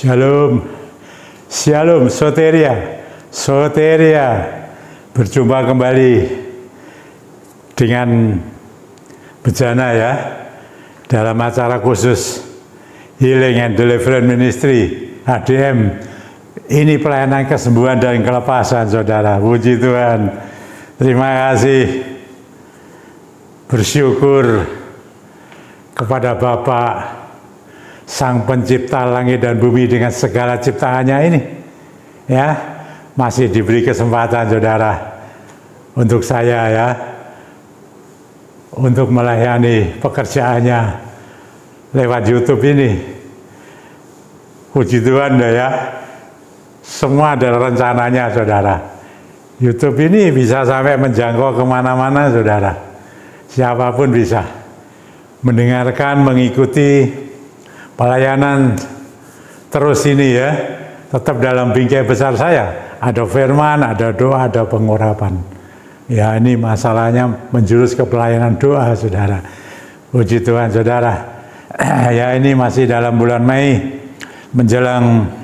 Shalom, Shalom, Soteria, Soteria. Berjumpa kembali dengan Bejana ya, dalam acara khusus Healing and Deliverance Ministry, HDM. Ini pelayanan kesembuhan dan kelepasan, saudara. Puji Tuhan. Terima kasih. Bersyukur kepada Bapa Sang Pencipta langit dan bumi dengan segala ciptaannya ini, ya, masih diberi kesempatan, saudara, untuk saya ya, untuk melayani pekerjaannya lewat YouTube ini. Puji Tuhan ya, semua adalah rencananya, saudara. YouTube ini bisa sampai menjangkau kemana-mana, saudara. Siapapun bisa mendengarkan, mengikuti pelayanan terus ini ya, tetap dalam bingkai besar saya. Ada firman, ada doa, ada pengurapan. Ya, ini masalahnya menjurus ke pelayanan doa, saudara. Puji Tuhan, saudara. Ya, ini masih dalam bulan Mei, menjelang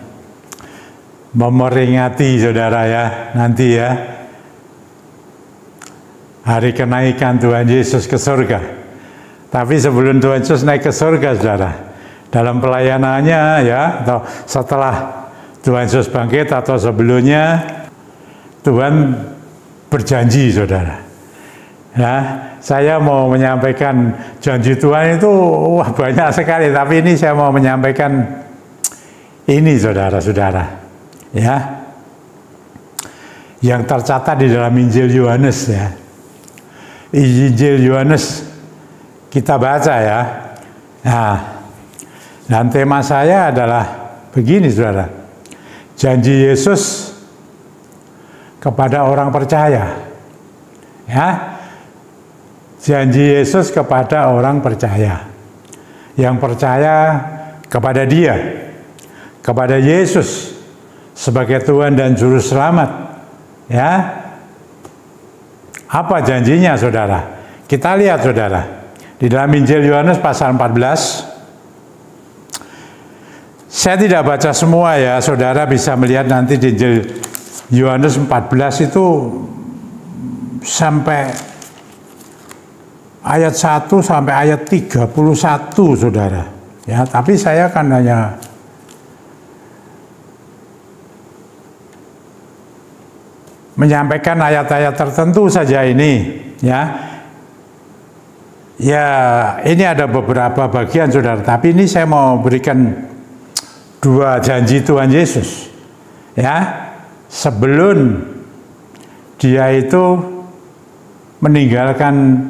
memperingati, saudara ya, nanti ya, hari kenaikan Tuhan Yesus ke surga. Tapi sebelum Tuhan Yesus naik ke surga, saudara, dalam pelayanannya ya, atau setelah Tuhan Yesus bangkit atau sebelumnya, Tuhan berjanji, saudara. Ya, saya mau menyampaikan janji Tuhan itu wah banyak sekali, tapi ini saya mau menyampaikan ini, saudara-saudara, ya, yang tercatat di dalam Injil Yohanes ya. Injil Yohanes kita baca ya. Nah, dan tema saya adalah begini, saudara. Janji Yesus kepada orang percaya. Ya. Janji Yesus kepada orang percaya. Yang percaya kepada Dia, kepada Yesus sebagai Tuhan dan Juru Selamat. Ya. Apa janjinya, saudara? Kita lihat, saudara. Di dalam Injil Yohanes pasal 14. Saya tidak baca semua ya, saudara bisa melihat nanti di Injil Yohanes 14 itu sampai ayat 1 sampai ayat 31, saudara. Ya, tapi saya kan hanya menyampaikan ayat-ayat tertentu saja ini, ya. Ya, ini ada beberapa bagian, saudara. Tapi ini saya mau berikan dua janji Tuhan Yesus, ya, sebelum Dia itu meninggalkan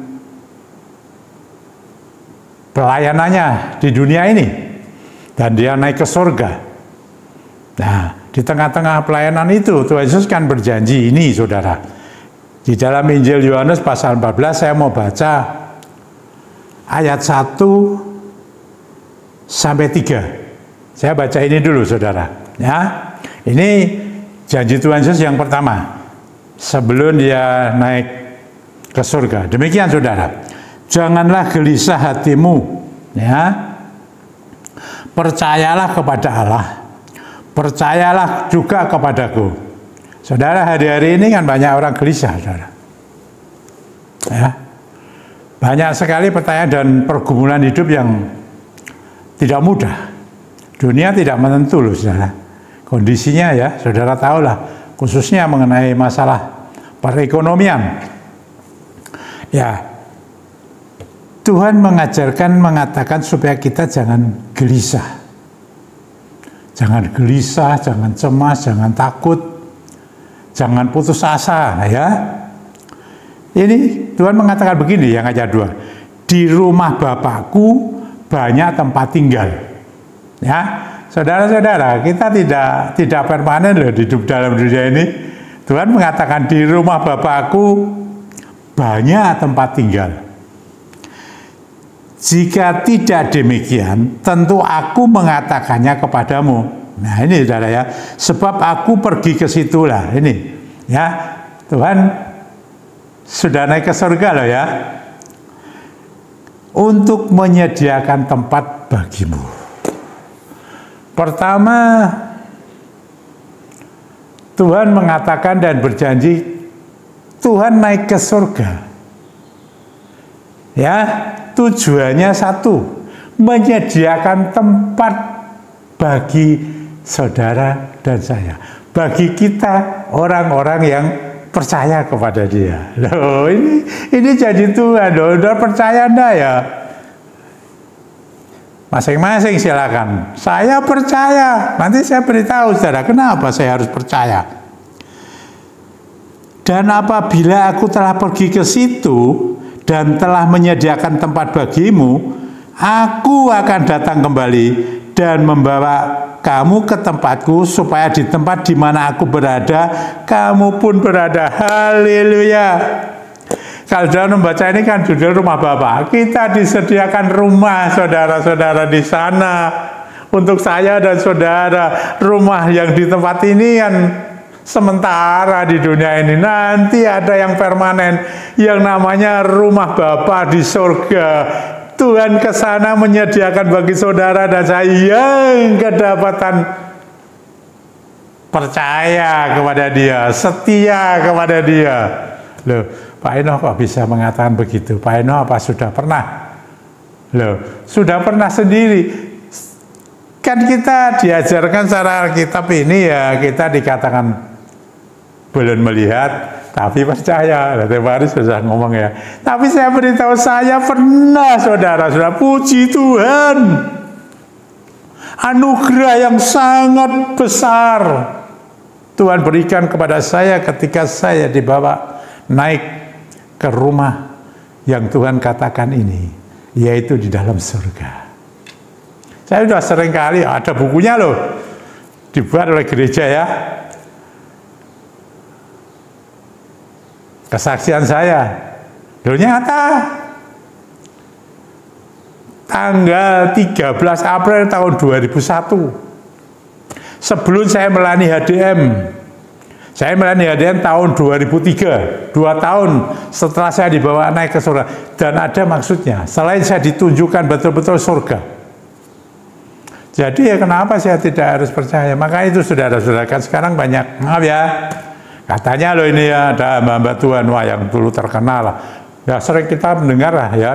pelayanannya di dunia ini dan Dia naik ke surga. Nah, di tengah-tengah pelayanan itu Tuhan Yesus kan berjanji ini, saudara. Di dalam Injil Yohanes pasal 14 saya mau baca ayat 1 sampai 3. Saya baca ini dulu, saudara. Ya, ini janji Tuhan Yesus yang pertama sebelum Dia naik ke surga. Demikian, saudara. Janganlah gelisah hatimu, ya. Percayalah kepada Allah. Percayalah juga kepadaku. Saudara, hari-hari ini kan banyak orang gelisah, saudara. Ya. Banyak sekali pertanyaan dan pergumulan hidup yang tidak mudah. Dunia tidak menentu loh, saudara. Kondisinya ya, saudara tahulah, khususnya mengenai masalah perekonomian. Ya, Tuhan mengatakan supaya kita jangan gelisah. Jangan gelisah, jangan cemas, jangan takut, jangan putus asa, ya. Ini Tuhan mengatakan begini, yang ayat 2. Di rumah Bapakku banyak tempat tinggal. Ya, saudara-saudara, kita tidak permanen loh hidup dalam dunia ini. Tuhan mengatakan di rumah Bapakku banyak tempat tinggal. Jika tidak demikian, tentu aku mengatakannya kepadamu. Nah, ini, saudara ya, sebab aku pergi ke situlah. Ini, ya, Tuhan sudah naik ke surga loh ya, untuk menyediakan tempat bagimu. Pertama, Tuhan mengatakan dan berjanji Tuhan naik ke surga. Ya, tujuannya satu, menyediakan tempat bagi saudara dan saya. Bagi kita orang-orang yang percaya kepada Dia. Loh, ini jadi Tuhan, loh, udah percaya enggak ya? Masing-masing silakan. Saya percaya. Nanti saya beritahu saudara, kenapa saya harus percaya. Dan apabila aku telah pergi ke situ dan telah menyediakan tempat bagimu, aku akan datang kembali dan membawa kamu ke tempatku, supaya di tempat di mana aku berada, kamu pun berada. Haleluya. Kalau saudara membaca ini kan judul rumah Bapa. Kita disediakan rumah saudara-saudara di sana. Untuk saya dan saudara, rumah yang di tempat ini kan sementara di dunia ini. Nanti ada yang permanen, yang namanya rumah Bapa di surga. Tuhan ke sana menyediakan bagi saudara dan saya yang kedapatan percaya kepada Dia, setia kepada Dia. Loh, Pak Eno kok bisa mengatakan begitu? Pak Eno apa sudah pernah? Loh, sudah pernah sendiri. Kan kita diajarkan secara Alkitab ini ya, kita dikatakan belum melihat, tapi percaya. Tiap hari sudah ngomong ya. Tapi saya beritahu, saya pernah, saudara-saudara, puji Tuhan. Anugerah yang sangat besar Tuhan berikan kepada saya ketika saya dibawa naik ke rumah yang Tuhan katakan ini, yaitu di dalam surga. Saya sudah sering kali, ada bukunya loh, dibuat oleh gereja ya. Kesaksian saya, loh nyata. Tanggal 13 April tahun 2001, sebelum saya melayani HDM. Saya melayani HDM tahun 2003, 2 tahun setelah saya dibawa naik ke surga. Dan ada maksudnya, selain saya ditunjukkan betul-betul surga. Jadi ya kenapa saya tidak harus percaya? Maka itu saudara-saudara, kan sekarang banyak, maaf ya, katanya loh ini ya ada hamba Tuhan, wah yang dulu terkenal lah. Ya sering kita mendengar lah ya,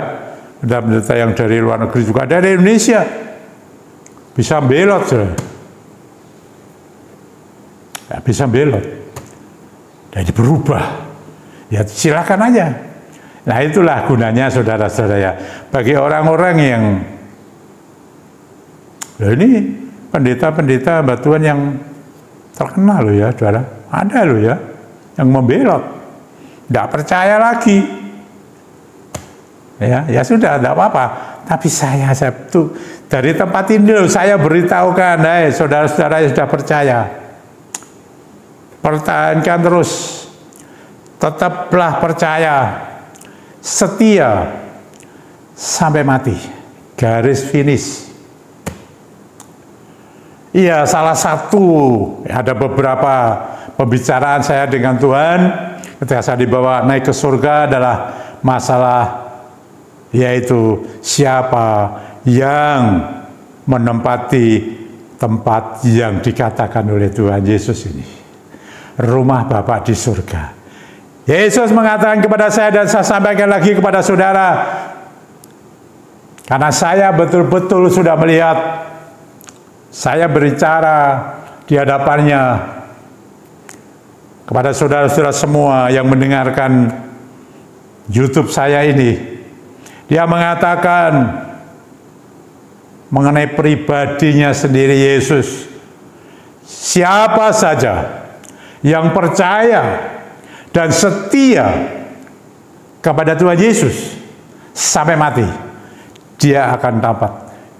ada pendeta yang dari luar negeri juga, dari Indonesia. Bisa belot saudara. Ya, bisa belot. Jadi berubah, ya silakan aja. Nah itulah gunanya saudara-saudara ya. Bagi orang-orang yang, loh ini pendeta-pendeta hamba Tuhan yang terkenal loh ya, saudara. Ada loh ya, yang membelot, tidak percaya lagi. Ya sudah, tidak apa-apa. Tapi saya tuh dari tempat ini loh, saya beritahukan, saudara-saudara yang sudah percaya, pertahankan terus, tetaplah percaya, setia sampai mati, garis finish. Iya, salah satu, ada beberapa pembicaraan saya dengan Tuhan ketika saya dibawa naik ke surga adalah masalah, yaitu siapa yang menempati tempat yang dikatakan oleh Tuhan Yesus ini, rumah Bapa di surga. Yesus mengatakan kepada saya, dan saya sampaikan lagi kepada saudara, karena saya betul-betul sudah melihat, saya berbicara di hadapannya kepada saudara-saudara semua yang mendengarkan YouTube saya ini. Dia mengatakan mengenai pribadinya sendiri Yesus, siapa saja yang percaya dan setia kepada Tuhan Yesus sampai mati, dia akan dapat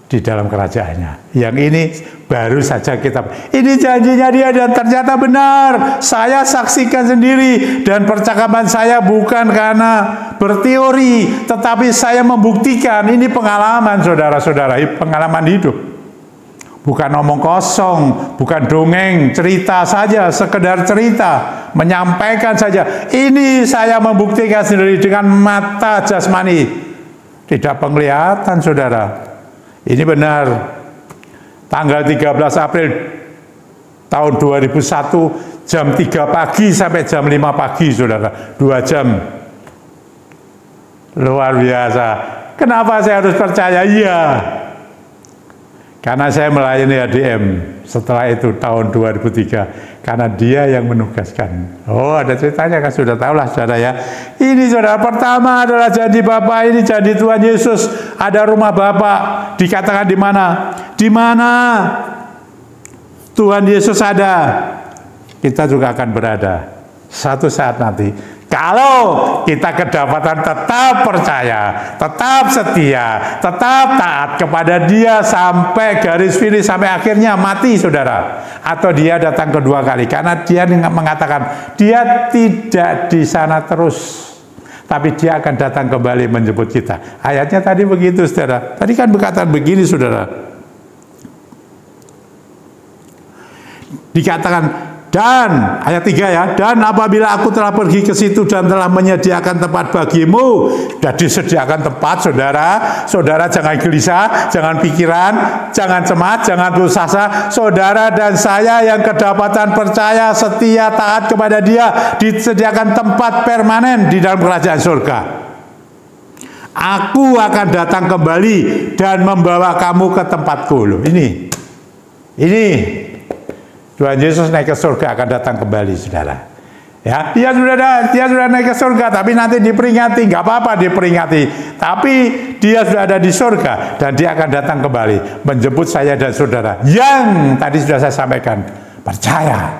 di dalam kerajaannya. Yang ini baru saja kita, ini janjinya dia dan ternyata benar. Saya saksikan sendiri, dan percakapan saya bukan karena berteori, tetapi saya membuktikan. Ini pengalaman saudara-saudara, pengalaman hidup. Bukan omong kosong, bukan dongeng, cerita saja, sekedar cerita, menyampaikan saja. Ini saya membuktikan sendiri dengan mata jasmani, tidak penglihatan saudara. Ini benar. tanggal 13 April tahun 2001 jam 3 pagi sampai jam 5 pagi, saudara, 2 jam. Luar biasa. Kenapa saya harus percaya? Iya, karena saya melayani HDM setelah itu tahun 2003, karena dia yang menugaskan. Oh, ada ceritanya kan, sudah tahulah saudara ya. Ini saudara, pertama adalah janji Bapa, ini janji Tuhan Yesus. Ada rumah Bapa, dikatakan di mana? Di mana Tuhan Yesus ada, kita juga akan berada satu saat nanti. Kalau kita kedapatan tetap percaya, tetap setia, tetap taat kepada Dia sampai garis finish, sampai akhirnya mati, saudara. Atau Dia datang kedua kali, karena Dia mengatakan Dia tidak di sana terus, tapi Dia akan datang kembali menjemput kita. Ayatnya tadi begitu, saudara. Tadi kan berkata begini, saudara. Dikatakan, dan ayat 3 ya, dan apabila aku telah pergi ke situ dan telah menyediakan tempat bagimu, dan disediakan tempat, saudara, saudara jangan gelisah, jangan pikiran, jangan cemas, jangan putus asa. Saudara dan saya yang kedapatan percaya, setia, taat kepada Dia, disediakan tempat permanen di dalam kerajaan surga. Aku akan datang kembali dan membawa kamu ke tempatku. Loh, ini Tuhan Yesus naik ke surga, akan datang kembali, saudara. Ya, dia sudah naik ke surga, tapi nanti diperingati, nggak apa-apa diperingati. Tapi dia sudah ada di surga dan dia akan datang kembali menjemput saya dan saudara yang tadi sudah saya sampaikan, percaya,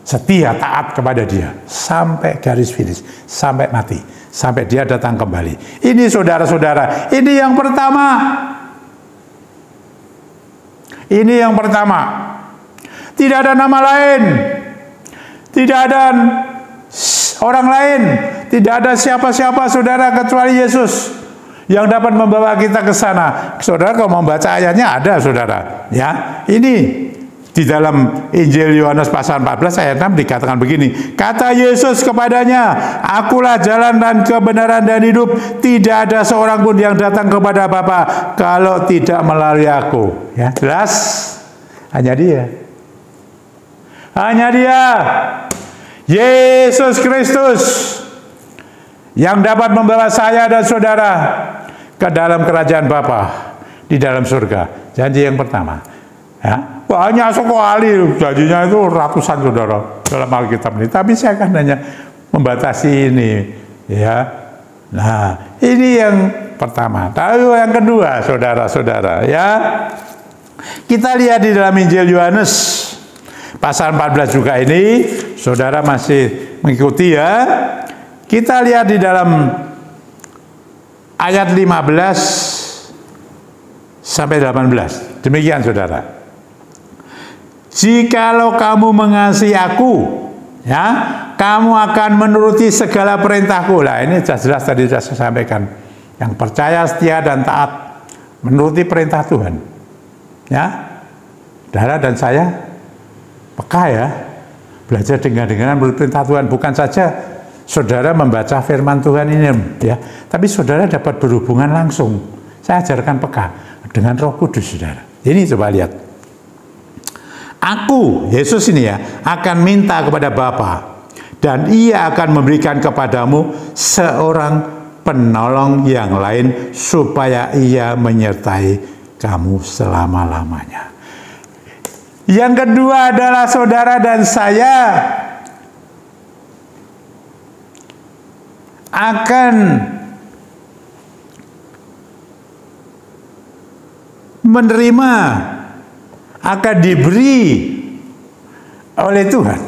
setia, taat kepada Dia sampai garis finish, sampai mati, sampai Dia datang kembali. Ini saudara-saudara, ini yang pertama. Ini yang pertama. Tidak ada nama lain, tidak ada orang lain, tidak ada siapa-siapa, saudara, kecuali Yesus yang dapat membawa kita ke sana. Saudara, kalau membaca ayatnya ada, saudara. Ya, ini di dalam Injil Yohanes pasal 14 ayat 6 dikatakan begini. Kata Yesus kepadanya, akulah jalan dan kebenaran dan hidup. Tidak ada seorang pun yang datang kepada Bapa kalau tidak melalui aku. Ya, jelas. Hanya Dia. Hanya Dia, Yesus Kristus, yang dapat membawa saya dan saudara ke dalam kerajaan Bapa di dalam surga. Janji yang pertama. Ya, banyak sekali janjinya, itu ratusan, saudara, dalam Alkitab ini. Tapi saya akan hanya membatasi ini. Ya, nah, ini yang pertama. Lalu yang kedua, saudara-saudara, ya, kita lihat di dalam Injil Yohanes pasal 14 juga ini, saudara masih mengikuti ya. Kita lihat di dalam ayat 15 sampai 18. Demikian, saudara. Jikalau kamu mengasihi aku, ya, kamu akan menuruti segala perintahku. Lah, ini jelas tadi sudah saya sampaikan. Yang percaya, setia, dan taat menuruti perintah Tuhan. Ya, saudara dan saya peka ya, belajar dengan menurut perintah Tuhan. Bukan saja saudara membaca firman Tuhan ini ya, tapi saudara dapat berhubungan langsung. Saya ajarkan peka dengan Roh Kudus, saudara. Ini coba lihat. Aku, Yesus ini ya, akan minta kepada Bapa, dan Ia akan memberikan kepadamu seorang penolong yang lain, supaya Ia menyertai kamu selama-lamanya. Yang kedua adalah saudara dan saya akan menerima, akan diberi oleh Tuhan,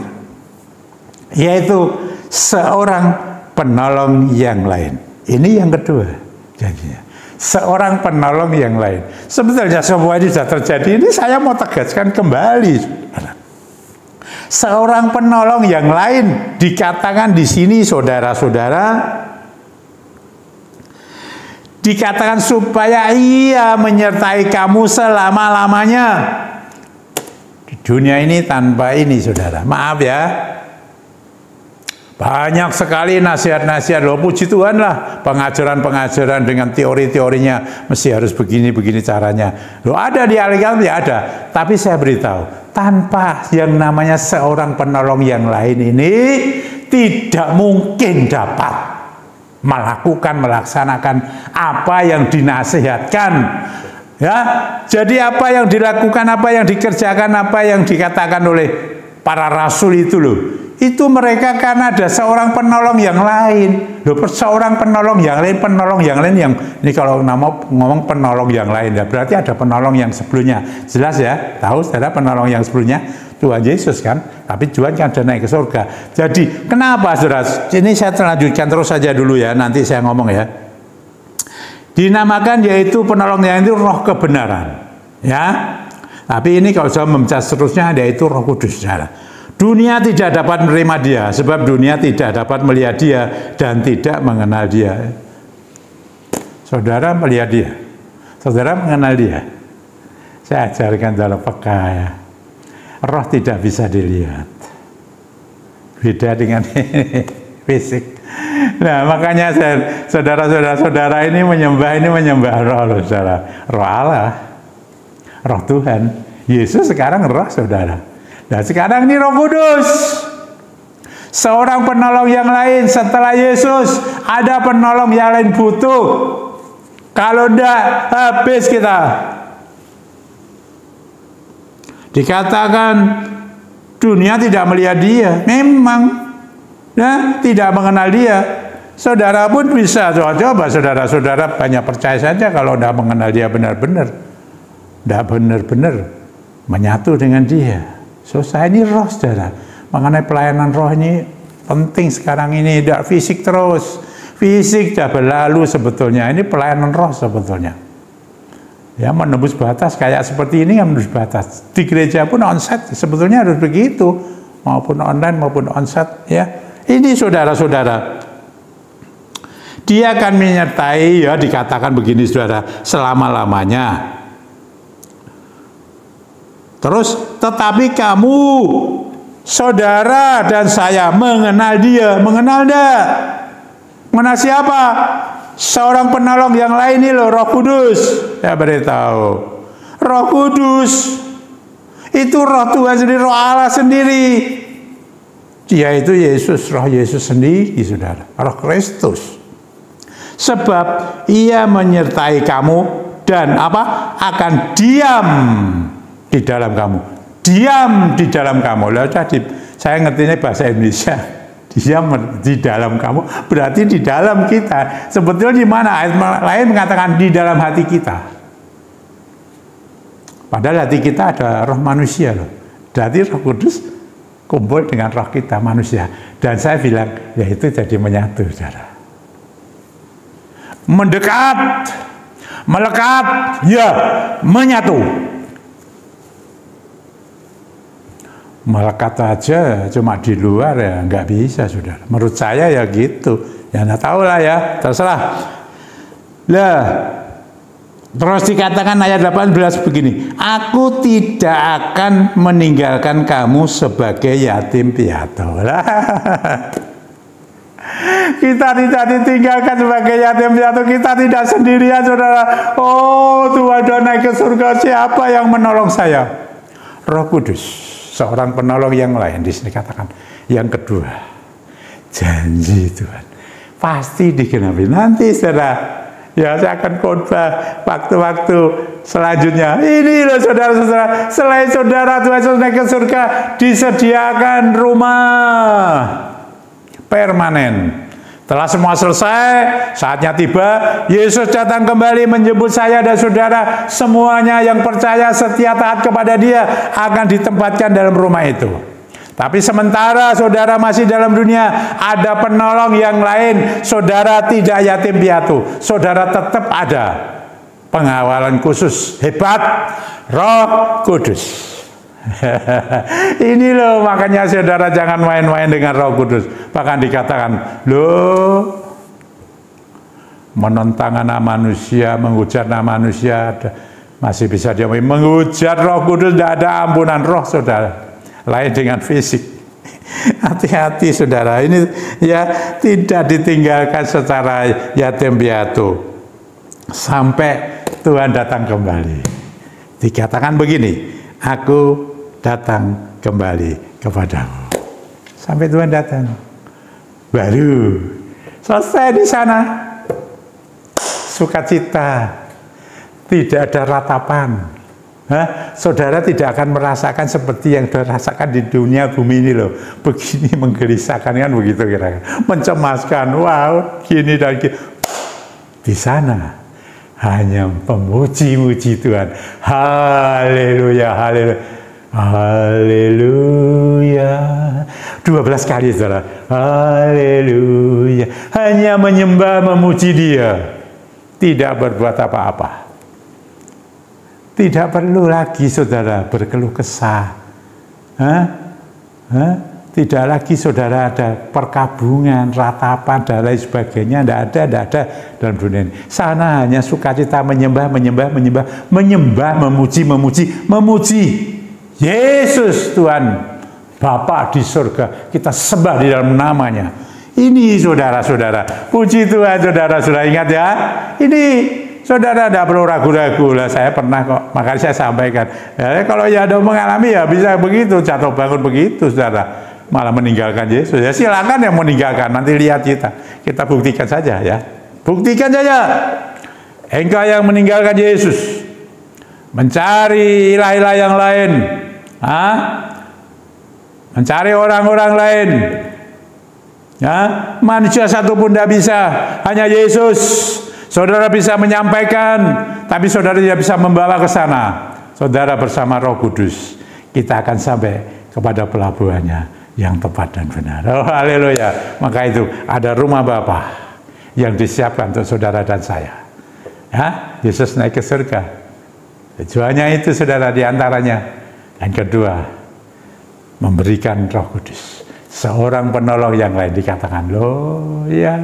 yaitu seorang penolong yang lain. Ini yang kedua janjinya. Seorang penolong yang lain. Sebetulnya semua ini sudah terjadi. Ini saya mau tegaskan kembali. Seorang penolong yang lain dikatakan di sini, saudara-saudara, dikatakan supaya Ia menyertai kamu selama-lamanya. Di dunia ini tanpa ini, saudara. Maaf ya. Banyak sekali nasihat-nasihat, loh puji Tuhan lah, pengajaran-pengajaran dengan teori-teorinya, mesti harus begini-begini caranya. Loh ada di Alkitab ya ada, tapi saya beritahu, tanpa yang namanya seorang penolong yang lain ini, tidak mungkin dapat melaksanakan apa yang dinasihatkan. Ya, jadi apa yang dilakukan, apa yang dikerjakan, apa yang dikatakan oleh para rasul itu loh. Itu mereka kan ada seorang penolong yang lain. Loh, seorang penolong yang lain yang ini kalau ngomong penolong yang lain ya berarti ada penolong yang sebelumnya. Jelas ya, tahu saudara penolong yang sebelumnya Tuhan Yesus kan. Tapi Tuhan kan sudah naik ke surga. Jadi kenapa saudara? Ini saya lanjutkan terus saja dulu ya, nanti saya ngomong ya. Dinamakan yaitu penolong yang itu roh kebenaran. Ya. Tapi ini kalau saya membaca seterusnya yaitu Roh Kudus saudara. Dunia tidak dapat menerima dia, sebab dunia tidak dapat melihat dia dan tidak mengenal dia. Saudara melihat dia, saudara mengenal dia. Saya ajarkan dalam peka ya. Roh tidak bisa dilihat. Beda dengan fisik. Nah makanya saudara-saudara ini menyembah roh, saudara. Roh Allah, roh Tuhan. Yesus sekarang roh saudara. Nah sekarang ini Roh Kudus, seorang penolong yang lain setelah Yesus. Ada penolong yang lain butuh. Kalau enggak habis kita. Dikatakan dunia tidak melihat dia, memang ya, tidak mengenal dia. Saudara pun bisa coba saudara banyak percaya saja kalau tidak mengenal dia benar-benar, tidak benar-benar menyatu dengan dia. Saya ini roh saudara, mengenai pelayanan roh ini penting sekarang ini, tidak fisik terus, fisik sudah berlalu sebetulnya, ini pelayanan roh sebetulnya. Ya menembus batas kayak seperti ini yang menembus batas. Di gereja pun onsite sebetulnya harus begitu, maupun online maupun onsite ya. Ini saudara-saudara, dia akan menyertai ya dikatakan begini saudara, selama-lamanya. Terus, tetapi kamu, saudara dan saya mengenal dia, mengenal enggak? Mengenal siapa? Seorang penolong yang lain ini loh, Roh Kudus. Saya beritahu, Roh Kudus itu roh Tuhan sendiri, roh Allah sendiri. Dia itu Yesus, roh Yesus sendiri, saudara, roh Kristus. Sebab ia menyertai kamu dan apa? Akan diam di dalam kamu, diam di dalam kamu. Lalu tadi saya ngertinya bahasa Indonesia, diam di dalam kamu berarti di dalam kita. Sebetulnya di mana? Ayat lain mengatakan di dalam hati kita. Padahal hati kita ada roh manusia loh. Berarti Roh Kudus kumpul dengan roh kita manusia. Dan saya bilang, ya itu jadi menyatu, saudara. Mendekat, melekat, ya menyatu. Melekat aja cuma di luar ya nggak bisa saudara. Menurut saya ya gitu. Ya nggak tahu lah ya, terserah. Lah, terus dikatakan ayat 18 begini, aku tidak akan meninggalkan kamu sebagai yatim piatu. Kita tidak ditinggalkan sebagai yatim piatu, kita tidak sendirian saudara. Oh Tuhan sudah naik ke surga, siapa yang menolong saya? Roh Kudus. Seorang penolong yang lain di sini katakan. Yang kedua, janji Tuhan pasti digenapi. Nanti saudara, ya saya akan khotbah waktu-waktu selanjutnya. Ini loh saudara-saudara, selain saudara Tuhan Yesus naik ke surga, disediakan rumah permanen. Telah semua selesai, saatnya tiba, Yesus datang kembali menjemput saya dan saudara. Semuanya yang percaya setia taat kepada dia akan ditempatkan dalam rumah itu. Tapi sementara saudara masih dalam dunia, ada penolong yang lain. Saudara tidak yatim piatu, saudara tetap ada pengawalan khusus hebat, Roh Kudus. Ini loh makanya saudara jangan main-main dengan Roh Kudus. Bahkan dikatakan loh, menentang anak manusia, menghujat anak manusia masih bisa dia menghujat Roh Kudus, tidak ada ampunan roh saudara. Lain dengan fisik. Hati-hati saudara, ini ya tidak ditinggalkan secara yatim piatu sampai Tuhan datang kembali. Dikatakan begini, aku datang kembali kepadamu. Sampai Tuhan datang, baru selesai di sana. Sukacita, tidak ada ratapan. Saudara tidak akan merasakan seperti yang dirasakan di dunia bumi ini loh. Begini menggelisahkan kan begitu kira-kira. Mencemaskan, wow, gini dan gini. Di sana hanya pemuji-muji Tuhan. Haleluya, haleluya. Haleluya. 12 kali saudara. Haleluya. Hanya menyembah, memuji Dia. Tidak berbuat apa-apa. Tidak perlu lagi saudara berkeluh kesah. Tidak lagi saudara ada perkabungan, ratapan, dan lain sebagainya. Tidak ada dalam dunia ini. Sana hanya sukacita menyembah, memuji Yesus Tuhan Bapa di surga. Kita sembah di dalam namanya. Ini saudara-saudara, puji Tuhan saudara-saudara, ingat ya. Ini saudara tidak perlu ragu-ragu lah, saya pernah kok, makanya saya sampaikan. Ya, kalau ya ada mengalami ya bisa begitu, jatuh bangun begitu saudara, malah meninggalkan Yesus. Ya silakan yang meninggalkan, nanti lihat kita buktikan saja ya. Buktikan saja. Engkau yang meninggalkan Yesus, mencari ilah-ilah yang lain, mencari orang-orang lain. Ya, manusia satupun tidak bisa, hanya Yesus. Saudara bisa menyampaikan, tapi saudara tidak bisa membawa ke sana. Saudara bersama Roh Kudus, kita akan sampai kepada pelabuhannya yang tepat dan benar. Oh, haleluya. Maka itu ada rumah Bapa yang disiapkan untuk saudara dan saya. Ya, Yesus naik ke surga. Tujuannya itu saudara, diantaranya. Yang kedua, memberikan Roh Kudus. Seorang penolong yang lain, dikatakan loh ya,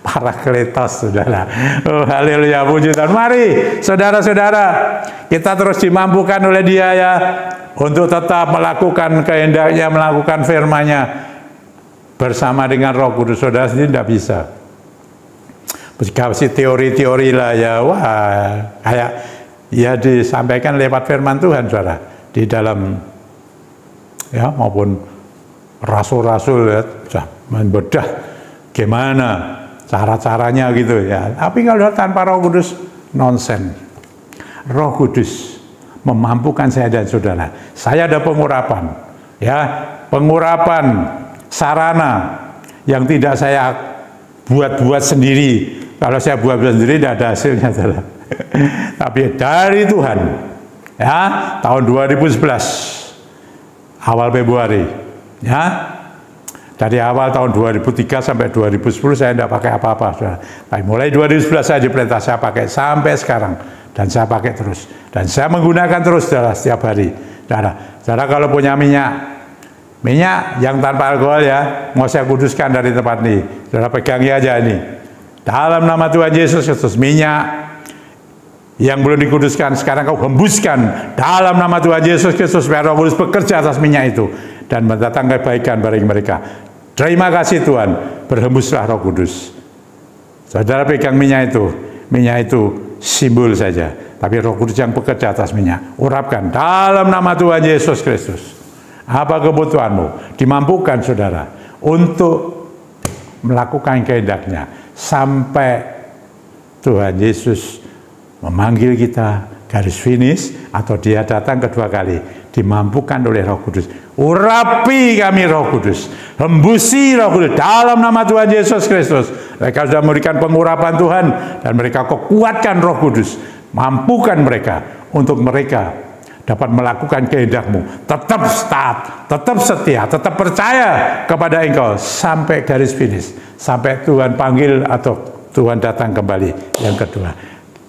Parakletos saudara. Oh haleluya, puji Tuhan. Mari saudara-saudara, kita terus dimampukan oleh Dia ya, untuk tetap melakukan kehendaknya, melakukan firman-Nya bersama dengan Roh Kudus. Saudara sendiri tidak bisa. Kasih teori-teori lah ya, wah kayak ya disampaikan lewat firman Tuhan saudara, di dalam ya maupun rasul-rasul ya, membedah gimana cara-caranya gitu ya. Tapi kalau tanpa Roh Kudus, nonsen. Roh Kudus memampukan saya dan saudara. Saya ada pengurapan, ya, pengurapan sarana yang tidak saya buat-buat sendiri. Kalau saya buat-buat sendiri tidak ada hasilnya, saudara. Tapi dari Tuhan, ya, tahun 2011 awal Februari. Ya, dari awal tahun 2003 sampai 2010 saya tidak pakai apa-apa, saudara. Tapi mulai 2011 saya diperintah, saya pakai sampai sekarang, dan saya pakai terus, dan saya menggunakan terus, saudara, setiap hari. Saudara kalau punya minyak yang tanpa alkohol ya, mau saya kuduskan dari tempat ini, saudara pegangi aja ini. Dalam nama Tuhan Yesus Kristus, minyak yang belum dikuduskan sekarang kau hembuskan dalam nama Tuhan Yesus Kristus, supaya Roh Kudus bekerja atas minyak itu dan mendatangkan kebaikan bagi mereka. Terima kasih Tuhan, berhembuslah Roh Kudus. Saudara pegang minyak itu simbol saja, tapi Roh Kudus yang bekerja atas minyak. Urapkan dalam nama Tuhan Yesus Kristus. Apa kebutuhanmu? Dimampukan saudara untuk melakukan kehendak-Nya sampai Tuhan Yesus memanggil kita garis finish, atau Dia datang kedua kali, dimampukan oleh Roh Kudus. Urapi kami Roh Kudus, hembusi Roh Kudus dalam nama Tuhan Yesus Kristus. Mereka sudah memberikan pengurapan Tuhan, dan mereka kuatkan Roh Kudus, mampukan mereka untuk mereka dapat melakukan kehendak-Mu. Tetap taat, tetap setia, tetap percaya kepada Engkau sampai garis finish, sampai Tuhan panggil atau Tuhan datang kembali. Yang kedua,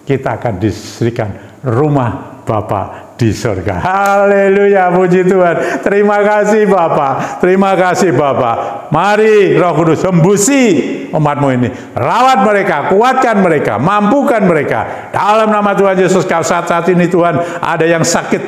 kita akan diberikan rumah Bapa di surga. Haleluya, puji Tuhan. Terima kasih Bapa, terima kasih Bapa. Mari Roh Kudus hembusi umat-Mu ini, rawat mereka, kuatkan mereka, mampukan mereka dalam nama Tuhan Yesus. Kalau saat ini Tuhan ada yang sakit,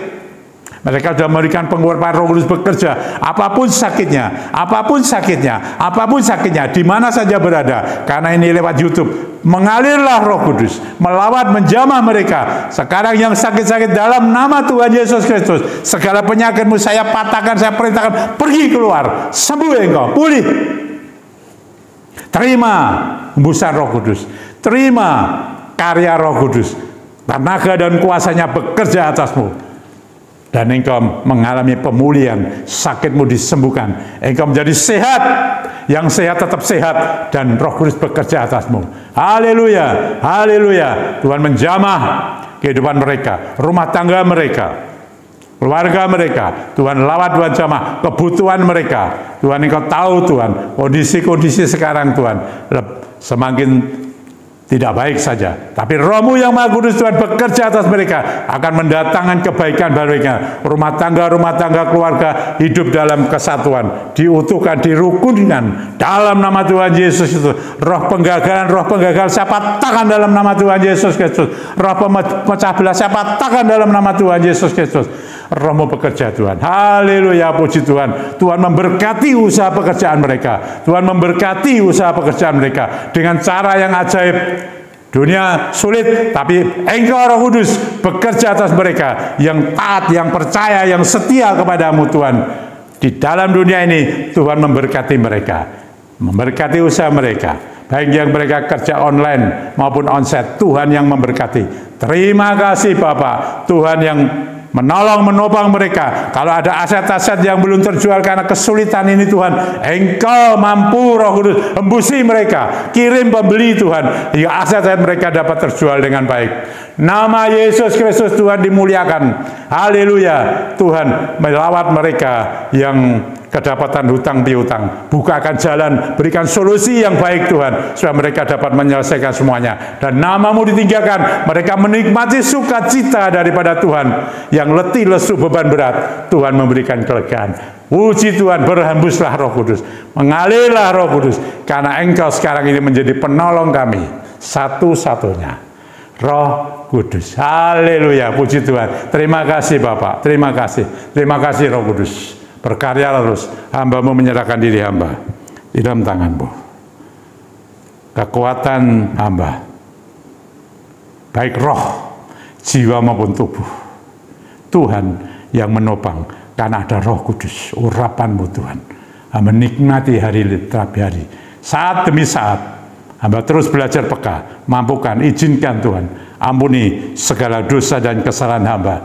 Mereka sudah memberikan pengurapan Roh Kudus bekerja. Apapun sakitnya, apapun sakitnya, apapun sakitnya, di mana saja berada. Karena ini lewat YouTube, mengalirlah Roh Kudus, melawat, menjamah mereka. Sekarang yang sakit-sakit dalam nama Tuhan Yesus Kristus, segala penyakitmu saya patahkan, saya perintahkan, pergi keluar, sembuh engkau, pulih. Terima hembusan Roh Kudus, terima karya Roh Kudus, tenaga dan kuasanya bekerja atasmu. Dan engkau mengalami pemulihan, sakitmu disembuhkan, engkau menjadi sehat, yang sehat tetap sehat, dan Roh Kudus bekerja atasmu. Haleluya, haleluya. Tuhan menjamah kehidupan mereka, rumah tangga mereka, keluarga mereka. Tuhan lawat, Tuhan jamah kebutuhan mereka. Tuhan, engkau tahu Tuhan, kondisi-kondisi sekarang Tuhan semakin tidak baik saja, tapi Roh-Mu yang Maha Kudus Tuhan bekerja atas mereka, akan mendatangkan kebaikan bagi mereka. Rumah tangga, keluarga hidup dalam kesatuan, diutuhkan, dirukunkan dalam nama Tuhan Yesus itu. Roh penggagal saya patahkan dalam nama Tuhan Yesus Kristus. Roh pemecah belah saya patahkan dalam nama Tuhan Yesus Kristus. Roh-Mu bekerja Tuhan. Haleluya, puji Tuhan. Tuhan memberkati usaha pekerjaan mereka. Tuhan memberkati usaha pekerjaan mereka dengan cara yang ajaib. Dunia sulit, tapi Engkau Roh Kudus bekerja atas mereka yang taat, yang percaya, yang setia kepadamu Tuhan. Di dalam dunia ini Tuhan memberkati mereka, memberkati usaha mereka, baik yang mereka kerja online maupun onsite. Tuhan yang memberkati. Terima kasih Bapak, Tuhan yang menolong, menopang mereka. Kalau ada aset-aset yang belum terjual karena kesulitan ini Tuhan, Engkau mampu Roh Kudus hembusi mereka, kirim pembeli Tuhan, hingga aset-aset mereka dapat terjual dengan baik. Nama Yesus Kristus Tuhan dimuliakan. Haleluya. Tuhan melawat mereka yang kedapatan hutang piutang, bukakan jalan, berikan solusi yang baik Tuhan, supaya mereka dapat menyelesaikan semuanya, dan nama-Mu ditinggalkan, mereka menikmati sukacita daripada Tuhan. Yang letih lesu beban berat, Tuhan memberikan kelegaan. Puji Tuhan, berhembuslah Roh Kudus, mengalirlah Roh Kudus, karena Engkau sekarang ini menjadi penolong kami satu-satunya, Roh Kudus. Haleluya, puji Tuhan. Terima kasih Bapak, terima kasih Roh Kudus. Berkaryalah terus, hamba-Mu menyerahkan diri hamba di dalam tangan-Mu. Kekuatan hamba, baik roh, jiwa maupun tubuh, Tuhan yang menopang, karena ada Roh Kudus, urapan-Mu Tuhan. Hamba menikmati hari demi hari, saat demi saat. Hamba terus belajar peka, mampukan, izinkan Tuhan, ampuni segala dosa dan kesalahan hamba.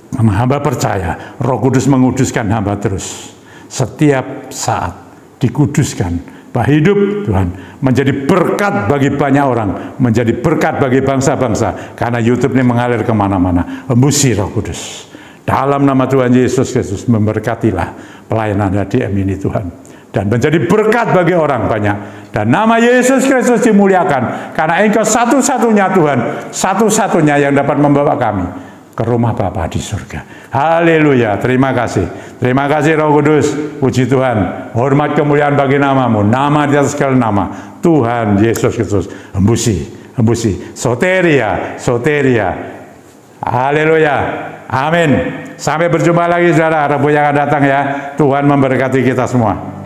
Karena hamba percaya Roh Kudus menguduskan hamba terus, setiap saat dikuduskan. Bahwa hidup Tuhan menjadi berkat bagi banyak orang, menjadi berkat bagi bangsa-bangsa, karena YouTube ini mengalir kemana-mana. Hembusi Roh Kudus dalam nama Tuhan Yesus Kristus. Memberkatilah pelayanan HDM ini Tuhan, dan menjadi berkat bagi orang banyak. Dan nama Yesus Kristus dimuliakan, karena Engkau satu-satunya Tuhan, satu-satunya yang dapat membawa kami ke rumah Bapa di surga. Haleluya, terima kasih Roh Kudus. Puji Tuhan, hormat kemuliaan bagi nama-Mu, nama di atas segala nama, Tuhan Yesus Kristus. Hembusi, soteria. Haleluya, amin. Sampai berjumpa lagi saudara, Rabu yang akan datang ya. Tuhan memberkati kita semua.